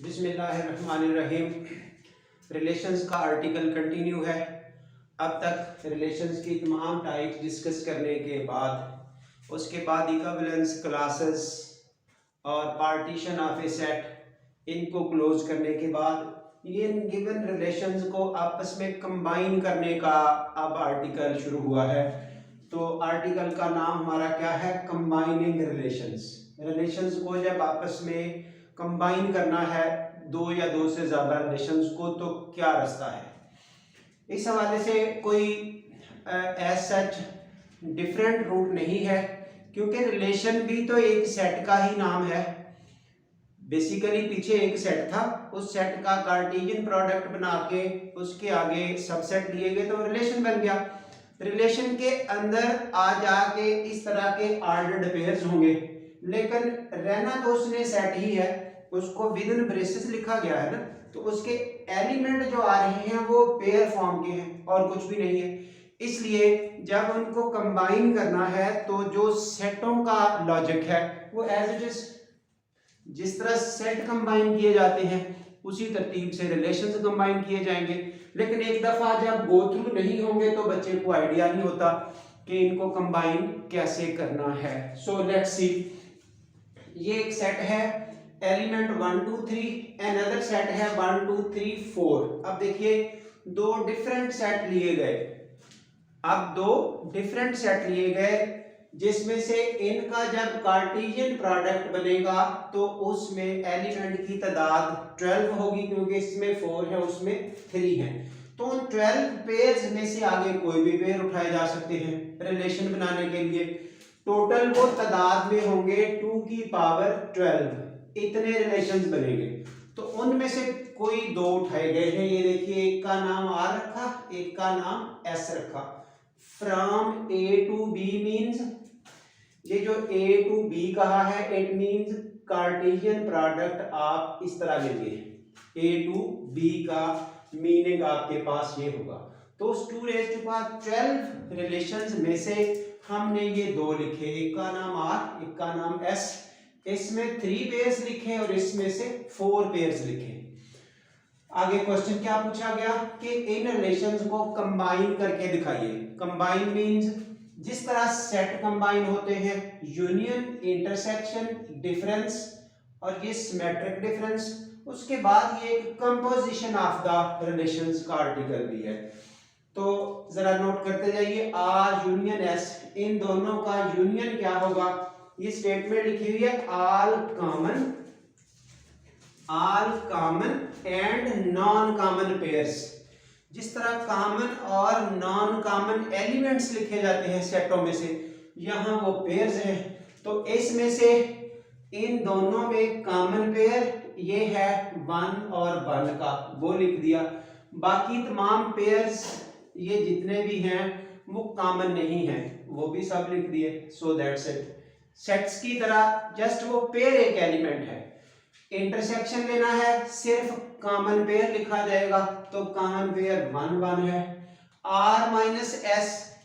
बिस्मिल्लाहिर्रहमानिर्रहीम। रिलेशंस का article continue है। अब तक रिलेशंस की तमाम टाइप्स डिस्कस करने के बाद उसके बाद इक्विवेलेंस क्लासेस और पार्टीशन ऑफ ए सेट इनको क्लोज करने के बाद ये गिवन रिलेशंस को आपस में कंबाइन करने का अब आर्टिकल शुरू हुआ है। तो आर्टिकल का नाम हमारा क्या है? Combining relations. रिलेशंस को जब आपस में कंबाइन करना है, दो या दो से ज्यादा रिलेशंस को, तो क्या रास्ता है? इस हवाले से कोई एज सच डिफरेंट रूट नहीं है, क्योंकि रिलेशन भी तो एक सेट का ही नाम है। बेसिकली पीछे एक सेट था, उस सेट का कार्टेशियन प्रोडक्ट बना के उसके आगे सबसेट लिए गए तो रिलेशन बन गया। रिलेशन के अंदर आ जाके इस तरह के ऑर्डर्ड पेयर्स होंगे, लेकिन रहना तो उसने सेट ही है, उसको विद इन ब्रेसेस लिखा गया है ना, तो उसके एलिमेंट जो आ रहे हैं वो पेयर फॉर्म के हैं और कुछ भी नहीं है। इसलिए जब उनको कंबाइन करना है तो जो सेटों का लॉजिक है वो एज इट इज, जिस तरह सेट कंबाइन किए जाते हैं उसी तरतीब से रिलेशंस कंबाइन किए जाएंगे। लेकिन एक दफा जब गो थ्रू नहीं होंगे तो बच्चे को आइडिया नहीं होता कि इनको कंबाइन कैसे करना है। सो लेट्स सी, ये एक सेट है एलिमेंट 1 2 3, अनदर सेट है 1 2 3 4। अब देखिए दो डिफरेंट सेट लिए गए, जिसमें से इनका जब कार्टेशियन प्रोडक्ट बनेगा तो उसमें एलिमेंट की तादाद 12 होगी, क्योंकि इसमें 4 है उसमें 3 है। तो उन 12 पेयर्स में से आगे कोई भी पेयर उठाए जा सकते हैं रिलेशन बनाने के लिए। टोटल वो तादाद में होंगे 2 की पावर 12, इतने रिलेशंस बनेंगे। तो उनमें से कोई दो उठाए गए हैं। ये देखिए, एक का नाम आर रखा, एक का नाम एस रखा। From A to B means, ये जो ए टू बी कहा है इट मीन्स कार्टेशियन प्रोडक्ट आप इस तरह लेंगे। ए टू बी का मीनिंग आपके पास ये होगा। तो 2 रेज़ टू पावर 12 रिलेशंस में से हमने ये दो लिखे, एक का नाम आर, एक का नाम एस। इसमें 3 पेयर्स लिखे और इसमें से 4 पेयर्स लिखे। आगे क्वेश्चन क्या पूछा गया कि इन रिलेशंस को कंबाइन करके दिखाइए। कंबाइन मींस जिस तरह सेट कंबाइन होते हैं, यूनियन, इंटरसेक्शन, डिफरेंस और ये सिमेट्रिक डिफरेंस, उसके बाद ये एक कंपोजिशन ऑफ द रिलेशंस का आर्टिकल भी है। तो जरा नोट करते जाइए, आर यूनियन एस, इन दोनों का यूनियन क्या होगा? ये स्टेटमेंट लिखी हुई है all common and non common pairs. जिस तरह कॉमन और नॉन कॉमन एलिमेंट्स लिखे जाते हैं सेटों में से, यहाँ वो पेयर्स हैं। तो इसमें से इन दोनों में कॉमन पेयर ये है 1 और 1 का, वो लिख दिया। बाकी तमाम पेयर्स ये जितने भी हैं वो कॉमन नहीं है, वो भी सब लिख दिए। So that's it. सेट्स की तरह जस्ट वो पेयर एक एलिमेंट है। इंटरसेक्शन लेना है, सिर्फ कॉमन पेयर लिखा जाएगा, तो कॉमन पेयर 1 1 है। आर माइनस एस,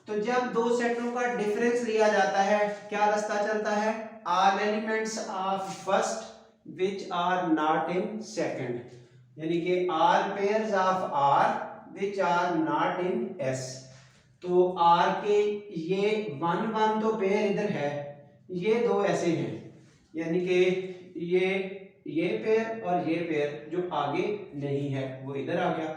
तो जब दो सेटों का डिफरेंस लिया जाता है क्या रास्ता चलता है? All elements of first which are not in second, यानी कि all pairs of R which are not in S. तो आर के ये 1 1 तो पेयर इधर है, ये दो ऐसे हैं, यानी कि ये पेयर और ये पेयर जो आगे नहीं है वो इधर आ गया।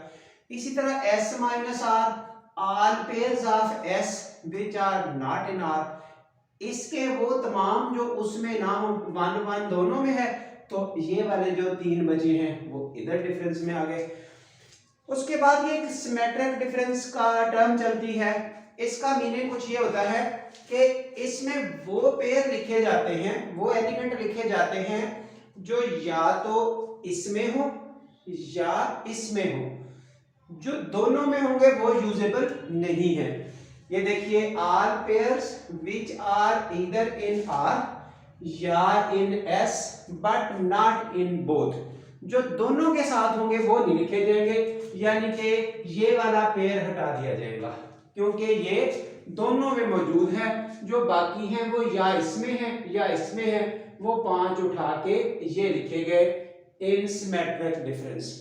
इसी तरह s minus R, all pairs of s which are not in r, इसके वो तमाम जो उसमें ना हो, 1 1 दोनों में है, तो ये वाले जो 3 बचे हैं वो इधर डिफरेंस में आ गए। उसके बाद ये एक सिमेट्रिक डिफरेंस का टर्म चलती है। इसका मीनिंग कुछ ये होता है कि इसमें वो पेयर लिखे जाते हैं, वो एलिमेंट लिखे जाते हैं जो या तो इसमें हो या इसमें हो। जो दोनों में होंगे वो यूजेबल नहीं है। ये देखिए, R pairs which are either in R या in S but not in both, जो दोनों के साथ होंगे वो नहीं लिखे जाएंगे, यानी कि ये वाला पेयर हटा दिया जाएगा, क्योंकि ये दोनों में मौजूद है। जो बाकी हैं वो या इसमें है या इसमें है, वो 5 उठा के ये लिखे गए। इन सिमेट्रिक डिफरेंस।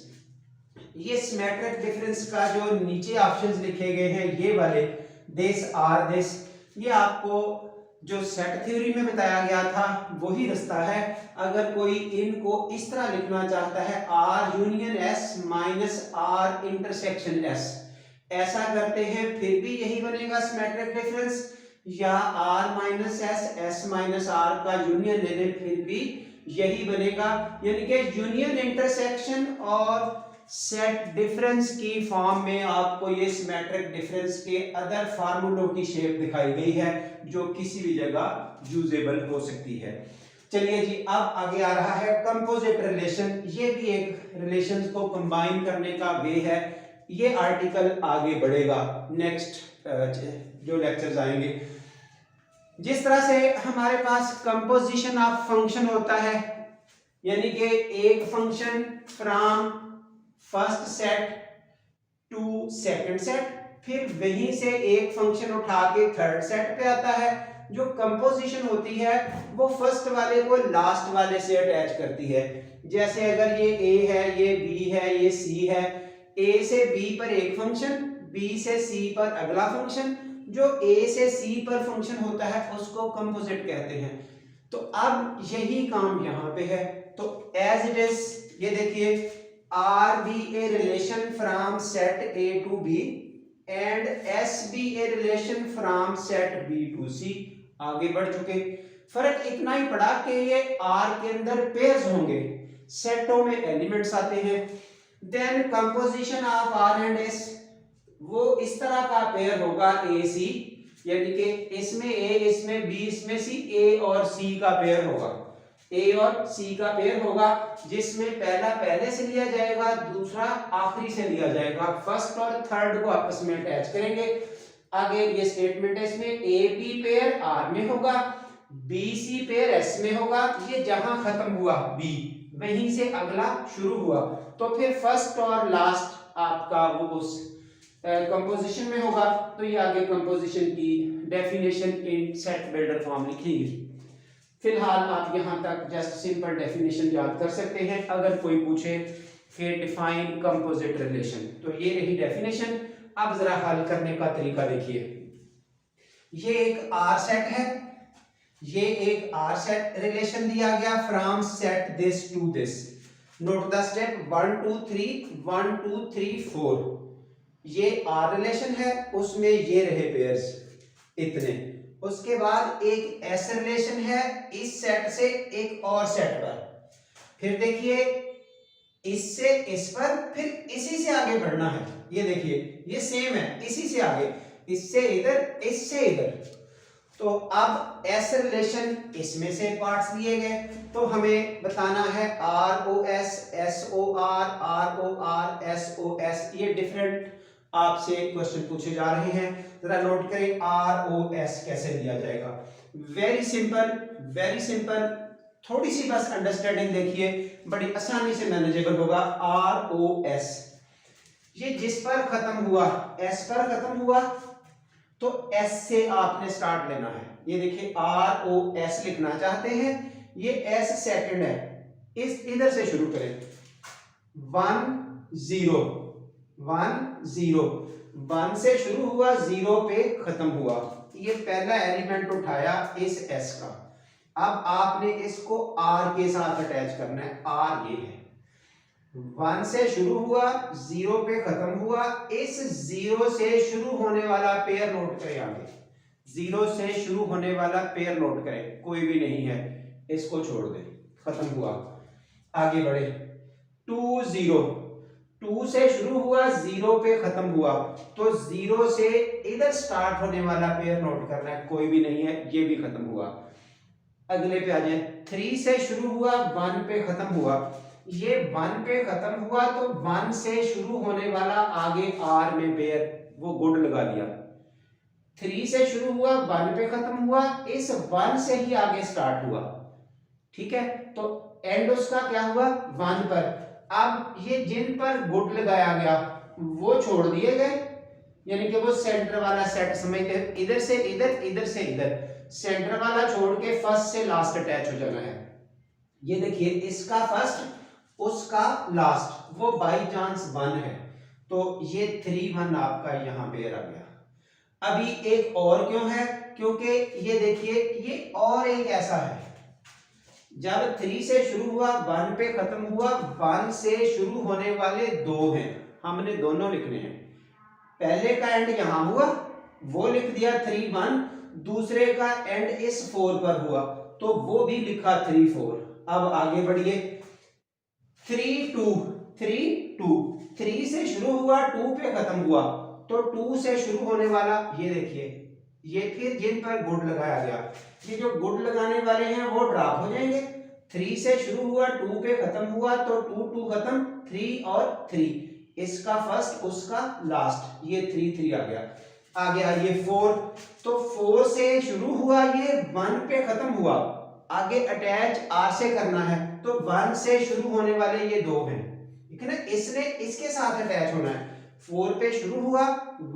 ये सिमेट्रिक डिफरेंस का जो नीचे ऑप्शंस लिखे गए हैं ये वाले, दिस आर दिस, ये आपको जो सेट थ्योरी में बताया गया था वही रास्ता है। अगर कोई इनको इस तरह लिखना चाहता है R union S minus R intersection S, ऐसा करते हैं फिर भी यही बनेगा सिमेट्रिक डिफरेंस, या R minus S S minus R का यूनियन ले लें फिर भी यही बनेगा। यानी कि यूनियन इंटरसेक्शन और सेट डिफरेंस की फॉर्म में आपको ये सिमेट्रिक डिफरेंस के अदर फार्मूलों की शेप दिखाई गई है जो किसी भी जगह यूजेबल हो सकती है। चलिए जी, अब आगे आ रहा है कंपोजिट रिलेशन। ये भी एक रिलेशंस को कंबाइन करने का वे है। ये आर्टिकल आगे बढ़ेगा नेक्स्ट जो लेक्चर्स आएंगे। जिस तरह से हमारे पास कंपोजिशन ऑफ फंक्शन होता है, यानी कि एक function from first set to second set, फिर वहीं से एक फंक्शन उठा के थर्ड सेट पे आता है। जो कंपोजिशन होती है वो फर्स्ट वाले को लास्ट वाले से अटैच करती है। जैसे अगर ये ए है, ये बी है, ये सी है, ए से बी पर एक फंक्शन, बी से सी पर अगला फंक्शन, जो ए से सी पर फंक्शन होता है उसको कंपोजिट कहते हैं। तो अब यही काम यहाँ पे है। तो एज इट इज ये देखिए, R be a relation from set A to B and S be a relation from set B to C. आगे बढ़ चुके, फर्क इतना ही पड़ा कि ये आर के अंदर पेयर्स होंगे, सेटों में एलिमेंट्स आते हैं। Then composition of R and S, वो इस तरह का पेयर होगा ए सी, यानी कि इसमें ए, इसमें बी, इसमें सी, ए और सी का पेयर होगा, ए और सी का पेयर होगा, जिसमें पहला पहले से लिया जाएगा, दूसरा आखिरी से लिया जाएगा। फर्स्ट और थर्ड को आपस में अटैच करेंगे। आगे ये स्टेटमेंट है, इसमें ए बी पेयर आर में होगा, बी सी पेयर एस में होगा। ये जहां खत्म हुआ बी, वहीं से अगला शुरू हुआ, तो फिर फर्स्ट और लास्ट आपका वो उस कंपोजिशन में होगा। तो ये आगे कंपोजिशन की definition in set builder form लिखेंगे। फिलहाल आप यहां तक जस्ट सिंपल डेफिनेशन याद कर सकते हैं। अगर कोई पूछे कि डिफाइन कंपोजिट रिलेशन, तो ये रही डेफिनेशन। अब जरा हल करने का तरीका देखिए। ये एक आर सेट है, ये एक आर सेट रिलेशन दिया गया from set this to this. Note the step 1 2 3 1 2 3 4। ये आर रिलेशन है, उसमें ये रहे पेयर्स इतने। उसके बाद एक एस रिलेशन है इस सेट से एक और सेट पर, फिर देखिए इससे इस पर, फिर इसी से आगे बढ़ना है। ये देखिए ये सेम है, इसी से आगे, इससे इधर, इससे इधर। तो अब एस रिलेशन इसमें से पार्ट्स लिए गए, तो हमें बताना है R o S, S o R, R o R, S o S. ये डिफरेंट आपसे क्वेश्चन पूछे जा रहे हैं। जरा नोट करें आर ओ एस कैसे लिया जाएगा। Very simple, very simple. थोड़ी सी बस अंडरस्टैंडिंग देखिए, बड़ी आसानी से मैनेजेबल होगा। आर ओ एस, ये जिस पर खत्म हुआ, एस पर खत्म हुआ, तो एस से आपने स्टार्ट लेना है। ये देखिए आर ओ एस लिखना चाहते हैं, ये एस सेकंड है, इस इधर से शुरू करें। 1 0 1 0, 1 से शुरू हुआ, 0 पे खत्म हुआ। ये पहला एलिमेंट उठाया इस एस का। अब आपने इसको आर के साथ अटैच करना है। आर ये है, 1 से शुरू हुआ, 0 पे खत्म हुआ। इस 0 से शुरू होने वाला पेयर नोट करें। आगे 0 से शुरू होने वाला पेयर नोट करें, कोई भी नहीं है, इसको छोड़ दें, खत्म हुआ। आगे बढ़े 2 0, 2 से शुरू हुआ, 0 पे खत्म हुआ, तो 0 से इधर स्टार्ट होने वाला पेयर नोट करना है, कोई भी नहीं है, ये भी खत्म हुआ। अगले पे आ जाए, 3 से शुरू हुआ, 1 पे खत्म हुआ। ये 1 पे खत्म हुआ, तो 1 से शुरू होने वाला आगे आर में पेयर वो गुड लगा दिया। 3 से शुरू हुआ, 1 पे खत्म हुआ, इस 1 से ही आगे स्टार्ट हुआ। ठीक है, तो एंड उसका क्या हुआ 1 पर। अब ये जिन पर गुड लगाया गया वो छोड़ दिए गए, यानी कि वो सेंटर वाला सेट समझते हैं, इधर से इधर, इधर से इधर, सेंटर वाला छोड़ के फर्स्ट से लास्ट अटैच हो जाना है। ये देखिए इसका फर्स्ट, उसका लास्ट, वो बाई चांस 1 है, तो ये 3 1 आपका यहाँ पेयर आ गया। अभी एक और क्यों है, क्योंकि ये देखिए ये और एक ऐसा है, जब 3 से शुरू हुआ 1 पे खत्म हुआ, 1 से शुरू होने वाले 2 हैं, हमने दोनों लिखने हैं। पहले का एंड यहां हुआ, वो लिख दिया 3 1, दूसरे का एंड इस 4 पर हुआ, तो वो भी लिखा 3 4। अब आगे बढ़िए, 3 2 3 2, 3 से शुरू हुआ 2 पे खत्म हुआ, तो 2 से शुरू होने वाला ये देखिए, ये फिर जिन पर गुड लगाया गया, ये जो गुड लगाने वाले हैं वो ड्रॉप हो जाएंगे। 3 से शुरू हुआ 2 पे खत्म हुआ, तो 2 2 खत्म, 3 और 3, इसका फर्स्ट उसका लास्ट, ये 3 3 आ गया। आगे आइए 4, तो 4 से शुरू हुआ, ये 1 पे खत्म हुआ, आगे अटैच आर से करना है, तो 1 से शुरू होने वाले ये 2 हैं, ठीक है ना, इसने इसके साथ अटैच होना है। 4 पे शुरू हुआ,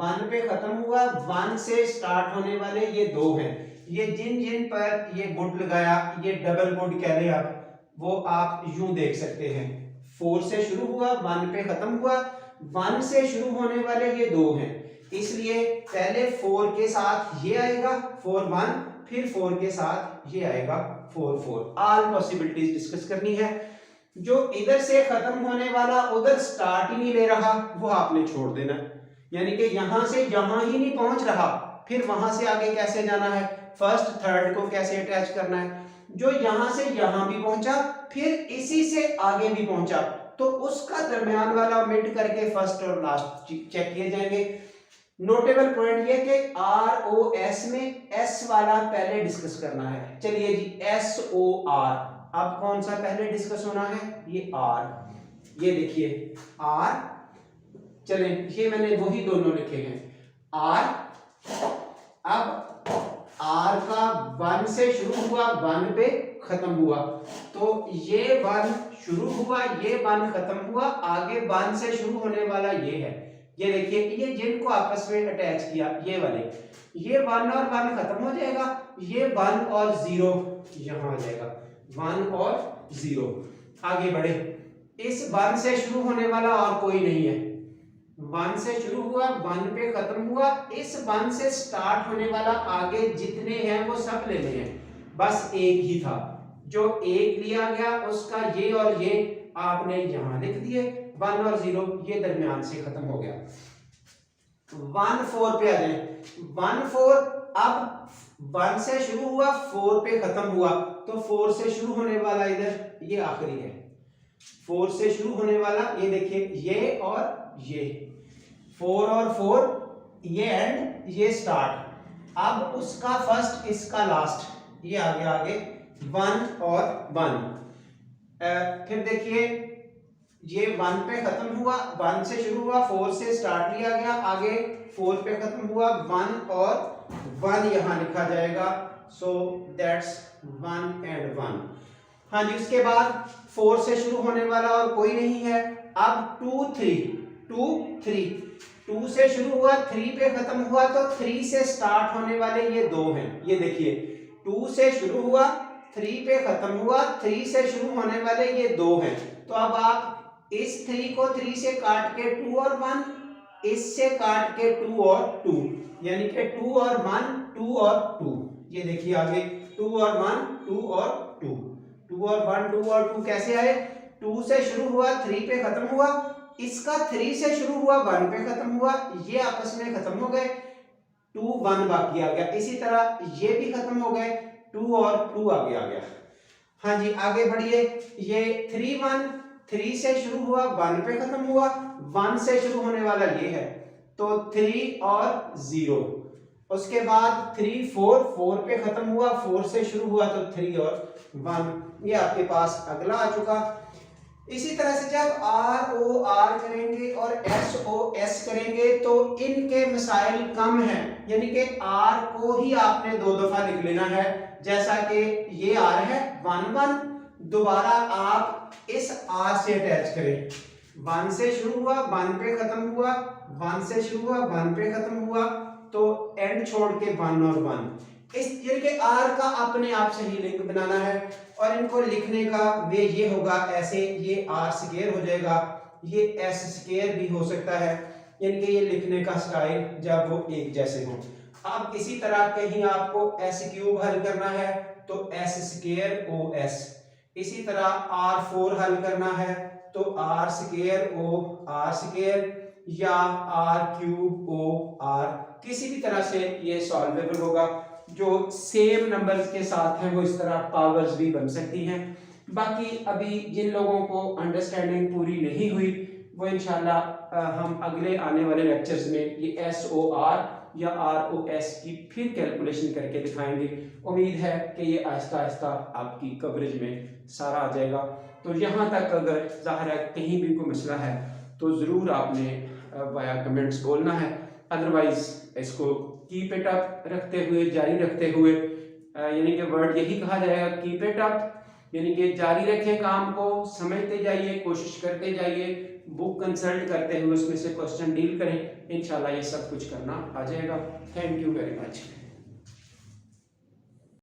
1 पे खत्म हुआ, 1 से स्टार्ट होने वाले ये 2 हैं, ये जिन जिन पर ये गुड लगाया, ये डबल गुड कह रहे आप, वो आप यूं देख सकते हैं। 4 से शुरू हुआ, 1 पे खत्म हुआ, 1 से शुरू होने वाले ये 2 हैं, इसलिए पहले 4 के साथ ये आएगा 4 1, फिर 4 के साथ ये आएगा 4 4। ऑल पॉसिबिलिटीज डिस्कस करनी है। जो इधर से खत्म होने वाला उधर स्टार्ट ही नहीं ले रहा, वो आपने छोड़ देना, यानी कि यहां से यहां ही नहीं पहुंच रहा, फिर वहां से आगे कैसे जाना है, फर्स्ट थर्ड को कैसे अटैच करना है। जो यहां से यहां भी पहुंचा, फिर इसी से आगे भी पहुंचा, तो उसका दरमियान वाला ओमिट करके फर्स्ट और लास्ट चेक किए जाएंगे। नोटेबल पॉइंट ये कि आर ओ एस में एस वाला पहले डिस्कस करना है। चलिए जी, एस ओ आर, अब कौन सा पहले डिस्कस होना है, ये आर, ये देखिए आर, चले ये मैंने वही दोनों लिखे हैं आर। अब आर का 1 से शुरू हुआ, 1 पे खत्म हुआ, तो ये 1 शुरू हुआ, ये 1 खत्म हुआ, आगे 1 से शुरू होने वाला ये है, ये देखिए, ये जिनको आपस में अटैच किया ये वाले, ये 1 और 1 खत्म हो जाएगा, ये 1 और 0 यहां आ जाएगा, 1 और 0। आगे बढ़े, इस 1 से शुरू होने वाला और कोई नहीं है, 1 से शुरू हुआ, 1 पे खत्म हुआ, इस 1 से स्टार्ट होने वाला आगे जितने हैं वो सब लेने हैं, बस एक ही था, जो एक लिया गया उसका ये और ये आपने यहां लिख दिए, 1 और 0 ये दरमियान से खत्म हो गया। 1 4 पे आ जाए, 1 4, अब 1 से शुरू हुआ, 4 पे खत्म हुआ, तो 4 से शुरू होने वाला इधर ये आखिरी है, 4 से शुरू होने वाला ये देखिए, ये और ये, 4 और 4 ये एंड ये स्टार्ट, अब उसका फर्स्ट इसका लास्ट, ये आगे 1 और 1। फिर देखिए ये 1 पे खत्म हुआ, 1 से शुरू हुआ, 4 से स्टार्ट लिया गया, आगे 4 पे खत्म हुआ, 1 और 1 यहां लिखा जाएगा, सो दैट्स 1 एंड 1। हाँ जी, उसके बाद 4 से शुरू होने वाला और कोई नहीं है, अब 2 3 2 से शुरू हुआ, 3 पे खत्म हुआ, तो 3 से स्टार्ट होने वाले ये 2 हैं, ये देखिए 2 से शुरू हुआ, 3 पे खत्म हुआ, 3 से शुरू होने वाले ये 2 हैं, तो अब आप इस 3 को 3 से काट के 2 और 1, इससे काट के 2 और 2, यानी कि 2 और 1 2 और 2, ये देखिए आगे 2 और 1 2 और 2, 2 और 1 2 और 2 कैसे आए, 2 से शुरू हुआ, 3 पे खत्म हुआ, इसका 3 से शुरू हुआ, 1 पे खत्म हुआ, ये आपस में खत्म हो गए, 2 1 बाकी आ गया, इसी तरह ये भी खत्म हो गए, 2 और 2 आगे आ गया। हाँ जी, आगे बढ़िए, ये 3 1, 3 से शुरू हुआ, 1 पे खत्म हुआ, 1 से शुरू होने वाला ये है, तो 3 और 0, उसके बाद 3 4, 4 पे खत्म हुआ, 4 से शुरू हुआ, तो 3 और 1, ये आपके पास अगला आ चुका। इसी तरह से जब आर ओ आर करेंगे और एस ओ एस करेंगे तो इनके मसाइल कम हैं, यानी कि आर को ही आपने 2 दफा लिख लेना है, जैसा कि ये आर है 1 1, दोबारा आप इस आर से अटैच करें, 1 से शुरू हुआ, 1 पे खत्म हुआ, 1 से शुरू हुआ, 1 पे खत्म हुआ, तो एंड छोड़ के 1 और 1, इस यानी कि आर का अपने आप से ही लिंक बनाना है और इनको लिखने का वे ये होगा ऐसे, ये आर स्क्वायर हो जाएगा, ये एस स्क्वायर भी हो सकता है, यानी कि ये लिखने का स्टाइल जब वो एक जैसे हों। अब इसी तरह कहीं आपको एस क्यूब हल करना है तो एस स्क्वायर ओ एस, इसी तरह आर फोर हल करना है तो R square o R square या आर क्यूब ओ आर, किसी भी तरह से ये सॉल्वेबल होगा। जो सेम नंबर्स के साथ हैं वो इस तरह पावर्स भी बन सकती हैं। बाकी अभी जिन लोगों को अंडरस्टैंडिंग पूरी नहीं हुई वो इंशाल्लाह हम अगले आने वाले लेक्चर्स में ये एस ओ आर या आर ओ एस की फिर कैलकुलेशन करके दिखाएंगे। उम्मीद है कि ये आहिस्ता आहिस्ता आपकी कवरेज में सारा आ जाएगा। तो यहाँ तक अगर ज़ाहिर है कहीं भी कोई मसला है तो ज़रूर आपने वाया कमेंट्स बोलना है, अदरवाइज इसको कीप इट अप रखते हुए, जारी रखते हुए, यानी कि वर्ड यही कहा जाएगा कीप इट अप, यानी कि जारी रखें काम को, समझते जाइए, कोशिश करते जाइए, बुक कंसल्ट करते हुए उसमें से क्वेश्चन डील करें, इंशाल्लाह ये सब कुछ करना आ जाएगा। Thank you very much.